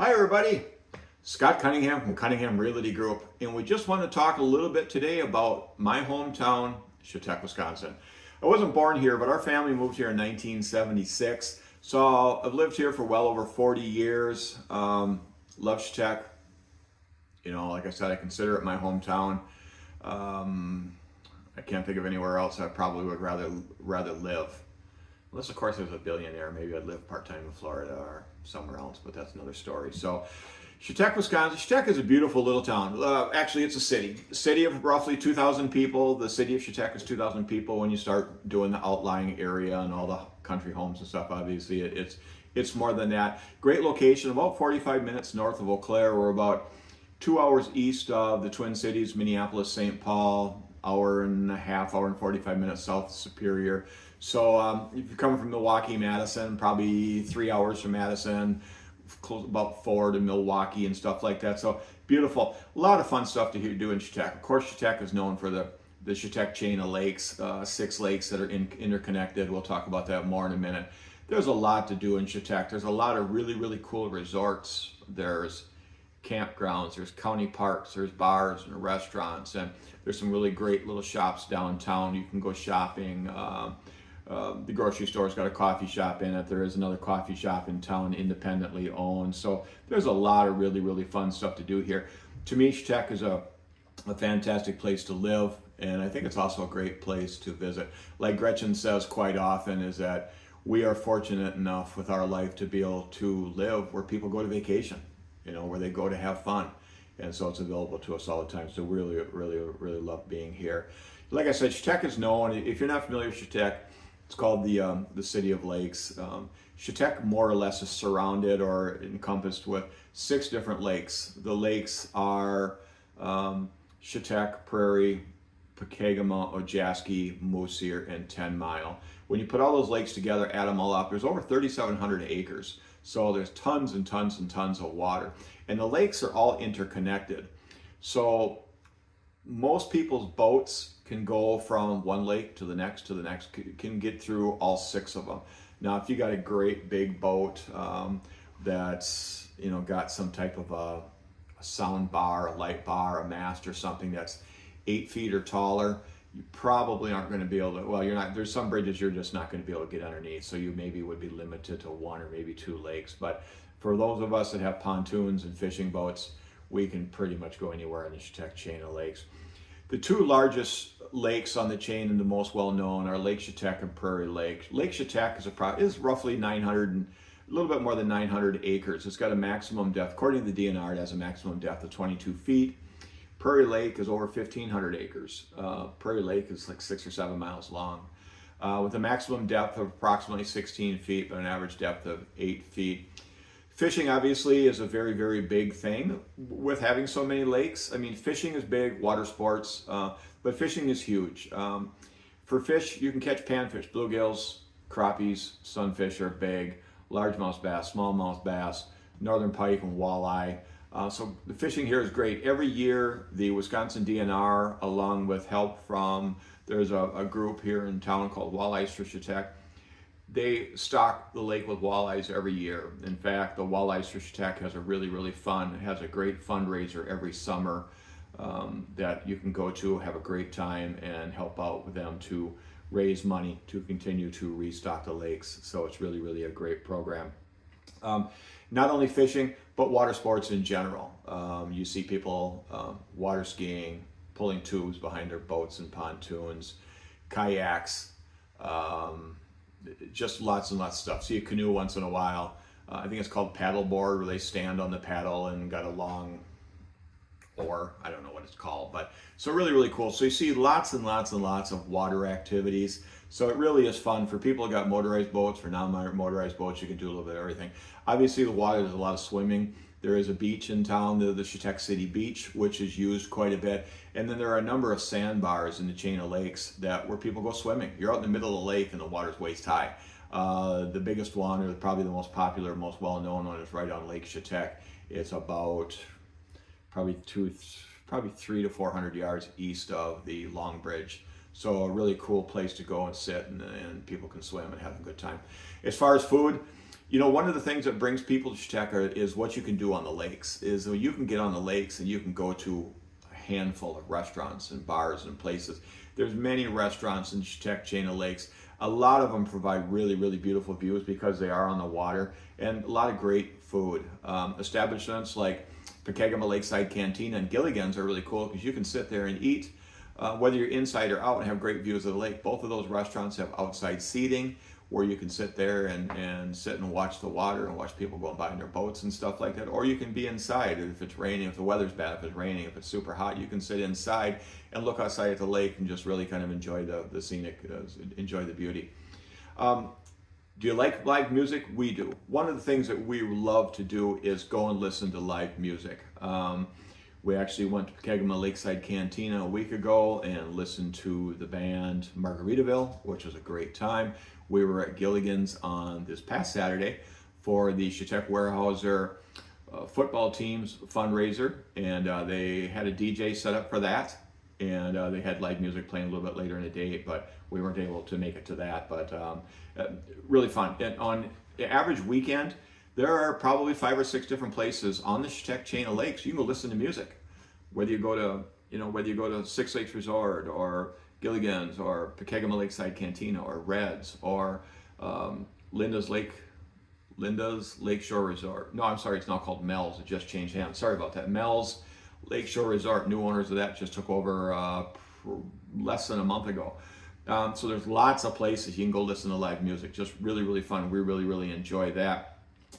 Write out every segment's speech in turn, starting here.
Hi everybody, Scott Cunningham from Cunningham Realty Group, and we just want to talk a little bit today about my hometown, Chetek, Wisconsin. I wasn't born here, but our family moved here in 1976, so I've lived here for well over 40 years. Love Chetek. You know, like I said, I consider it my hometown. I can't think of anywhere else I probably would rather live. Unless, of course, there's a billionaire. Maybe I'd live part-time in Florida or somewhere else, but that's another story. So, Chetek, Wisconsin. Chetek is a beautiful little town. Actually, it's a city of roughly 2,000 people. The city of Chetek is 2,000 people when you start doing the outlying area and all the country homes and stuff. Obviously, it's more than that. Great location, about 45 minutes north of Eau Claire. We're about 2 hours east of the Twin Cities, Minneapolis, St. Paul, hour and 45 minutes south of Superior. So if you're coming from Milwaukee, Madison, probably 3 hours from Madison, close about 4 to Milwaukee and stuff like that. So beautiful. A lot of fun stuff to do in Chetek. Of course, Chetek is known for the Chetek chain of lakes, 6 lakes that are interconnected. We'll talk about that more in a minute. There's a lot to do in Chetek. There's a lot of really, really cool resorts. There's campgrounds, there's county parks, there's bars and restaurants, and there's some really great little shops downtown. You can go shopping. The grocery store's got a coffee shop in it. There is another coffee shop in town, independently owned. So there's a lot of really, really fun stuff to do here. To me, Chetek is a fantastic place to live, and I think it's also a great place to visit. Like Gretchen says quite often, is that we are fortunate enough with our life to be able to live where people go to vacation, you know, where they go to have fun. And so it's available to us all the time. So really, really, really love being here. Like I said, Chetek is known, if you're not familiar with Chetek, it's called the City of Lakes. Chetek more or less is surrounded or encompassed with 6 different lakes. The lakes are Chetek, Prairie, Pokegama, Ojaski, Moosier, and 10 Mile. When you put all those lakes together, add them all up, there's over 3,700 acres. So there's tons and tons and tons of water. And the lakes are all interconnected. So most people's boats can go from one lake to the next, can get through all 6 of them. Now, if you got a great big boat that's, you know, got some type of a sound bar, a light bar, a mast or something that's 8 feet or taller, you probably aren't going to be able to, well, you're not, there's some bridges you're just not going to be able to get underneath, so you maybe would be limited to 1 or maybe 2 lakes. But for those of us that have pontoons and fishing boats, we can pretty much go anywhere in the Chetek chain of lakes. The 2 largest lakes on the chain and the most well-known are Lake Chetek and Prairie Lake. Lake Chetek is roughly 900 and a little bit more than 900 acres. It's got a maximum depth, according to the DNR, it has a maximum depth of 22 feet. Prairie Lake is over 1,500 acres. Prairie Lake is like 6 or 7 miles long, with a maximum depth of approximately 16 feet, but an average depth of 8 feet. Fishing obviously is a very, very big thing with having so many lakes. I mean, fishing is big, water sports, but fishing is huge. For fish, you can catch panfish, bluegills, crappies, sunfish are big, largemouth bass, smallmouth bass, northern pike, and walleye. So the fishing here is great. Every year, the Wisconsin DNR, along with help from, there's a group here in town called Walleyes for Chetek. They stock the lake with walleyes every year. In fact, the Walleyes for Chetek has a really, really fun, it has a great fundraiser every summer that you can go to, have a great time, and help out with them to raise money to continue to restock the lakes. So it's really, really a great program. Not only fishing, but water sports in general. You see people water skiing, pulling tubes behind their boats and pontoons, kayaks, just lots and lots of stuff. See a canoe once in a while. I think it's called paddleboard, where they stand on the paddle and got a long oar. I don't know what it's called, but so really, really cool. So you see lots and lots and lots of water activities. So it really is fun for people who got motorized boats. For non-motorized boats, you can do a little bit of everything. Obviously, the water, there's a lot of swimming. There is a beach in town, the Chetek City Beach, which is used quite a bit. And then there are a number of sandbars in the chain of lakes where people go swimming. You're out in the middle of the lake and the water's waist high. The biggest one, or probably the most popular, most well-known one, is right on Lake Chetek. It's about probably 300 to 400 yards east of the Long Bridge. So a really cool place to go and sit, and people can swim and have a good time. As far as food, You know, one of the things that brings people to Chetek is what you can do on the lakes. Is you can get on the lakes and you can go to a handful of restaurants and bars and places. There's many restaurants in Chetek chain of lakes. A lot of them provide really, really beautiful views because they are on the water, and a lot of great food. Establishments like Cunningham Lakeside Cantina and Gilligan's are really cool because you can sit there and eat, whether you're inside or out, and have great views of the lake. Both of those restaurants have outside seating where you can sit there and sit and watch the water and watch people going by in their boats and stuff like that. Or you can be inside if it's raining, if the weather's bad, if it's raining, if it's super hot, you can sit inside and look outside at the lake and just really kind of enjoy the scenic, enjoy the beauty. Do you like live music? We do. One of the things that we love to do is go and listen to live music. We actually went to Cunningham Lakeside Cantina a week ago and listened to the band Margaritaville, which was a great time. We were at Gilligan's on this past Saturday for the Chetek Weyerhaeuser football team's fundraiser, and they had a DJ set up for that, and they had live music playing a little bit later in the day, but we weren't able to make it to that. But really fun. And on the average weekend, there are probably 5 or 6 different places on the Chetek chain of lakes you can go listen to music. Whether you go to Six Lakes Resort or Gilligan's or Cunningham Lakeside Cantina or Red's or Linda's Lakeshore Resort. No, I'm sorry, it's now called Mel's. It just changed hands. Sorry about that. Mel's Lakeshore Resort. New owners of that just took over less than a month ago. So there's lots of places you can go listen to live music. Just really, really fun. We really, really enjoy that.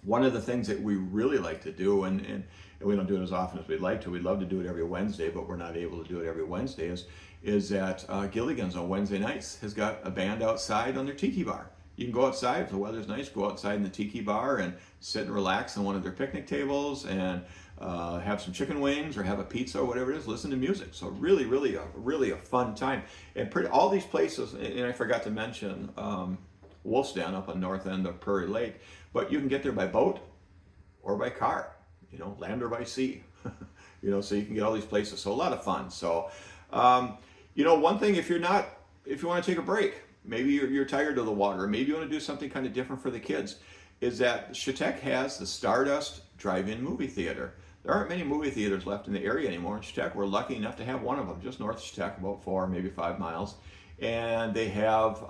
One of the things that we really like to do, and we don't do it as often as we'd like to, we'd love to do it every Wednesday, but we're not able to do it every Wednesday, is that Gilligan's on Wednesday nights has got a band outside on their tiki bar. You can go outside, if the weather's nice, go outside in the tiki bar and sit and relax on one of their picnic tables and have some chicken wings or have a pizza or whatever it is, listen to music. So really, really a fun time. And all these places, and I forgot to mention Wolf's Den up on north end of Prairie Lake, but you can get there by boat or by car, land or by sea, so you can get all these places. So a lot of fun. So, one thing, if you want to take a break, maybe you're tired of the water, or maybe you want to do something kind of different for the kids, is that Chetek has the Stardust Drive-In Movie Theater. There aren't many movie theaters left in the area anymore in Chetek. We're lucky enough to have one of them just north of Chetek, about 4, maybe 5 miles. And they have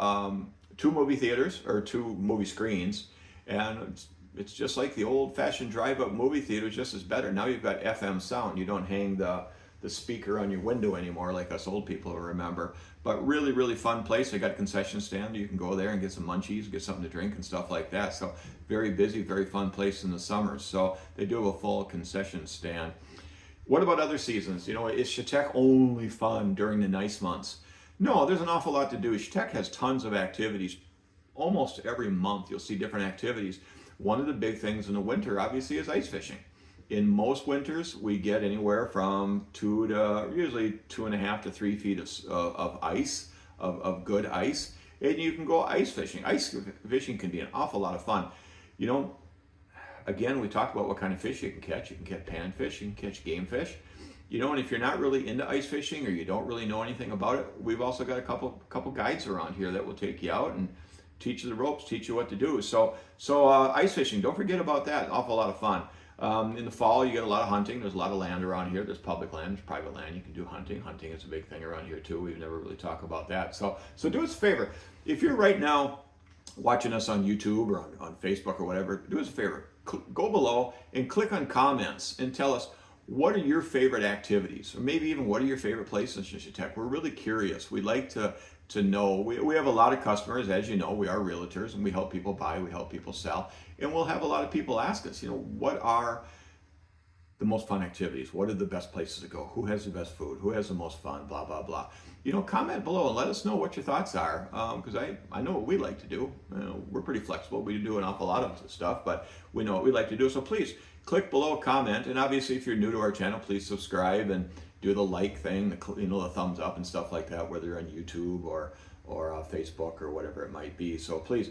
2 movie theaters, or 2 movie screens, and it's just like the old-fashioned drive-up movie theater, just as better. Now you've got FM sound. You don't hang the speaker on your window anymore like us old people remember. But really, really fun place. They got a concession stand. You can go there and get some munchies, get something to drink and stuff like that. So very busy, very fun place in the summers. So they do have a full concession stand. What about other seasons? Is Chetek only fun during the nice months? No, there's an awful lot to do. Chetek has tons of activities. Almost every month you'll see different activities. One of the big things in the winter, obviously, is ice fishing. In most winters, we get anywhere from 2 to usually 2.5 to 3 feet of ice, of good ice, and you can go ice fishing. Ice fishing can be an awful lot of fun. Again, we talked about what kind of fish you can catch. You can catch panfish, you can catch game fish. And if you're not really into ice fishing or you don't really know anything about it, we've also got a couple guides around here that will take you out and teach you the ropes, teach you what to do. So ice fishing, don't forget about that. An awful lot of fun. In the fall, you get a lot of hunting. There's a lot of land around here. There's public land, there's private land. You can do hunting. Hunting is a big thing around here too. We've never really talked about that. So do us a favor. If you're right now watching us on YouTube or on Facebook or whatever, do us a favor. Go below and click on comments and tell us, what are your favorite activities? Or maybe even what are your favorite places in Chetek? We're really curious. We'd like to know. We have a lot of customers, as you know. We are realtors and we help people buy, we help people sell. And we'll have a lot of people ask us, what are the most fun activities? What are the best places to go? Who has the best food? Who has the most fun? Blah, blah, blah. Comment below and let us know what your thoughts are. Because I know what we like to do. We're pretty flexible. We do an awful lot of stuff, but we know what we like to do. So please click below, comment. And obviously, if you're new to our channel, please subscribe and do the like thing, the thumbs up and stuff like that, whether you're on YouTube or Facebook or whatever it might be. So please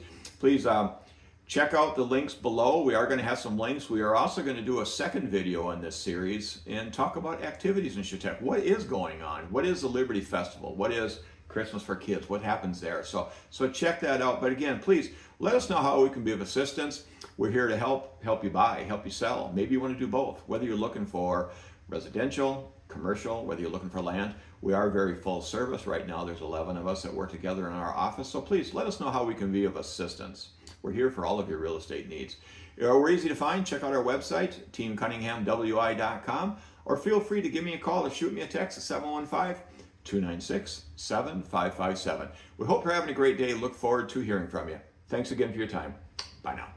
check out the links below. We are going to have some links. We are also going to do a second video in this series and talk about activities in Chetek. What is going on? What is the Liberty Festival? What is Christmas for kids, what happens there? So check that out. But again, please let us know how we can be of assistance. We're here to help you buy, help you sell. Maybe you want to do both, whether you're looking for residential, commercial, whether you're looking for land. We are very full service right now. There's 11 of us that work together in our office. So please let us know how we can be of assistance. We're here for all of your real estate needs. We're easy to find. Check out our website, teamcunninghamwi.com, or feel free to give me a call or shoot me a text at 715-296-7557. We hope you're having a great day. Look forward to hearing from you. Thanks again for your time. Bye now.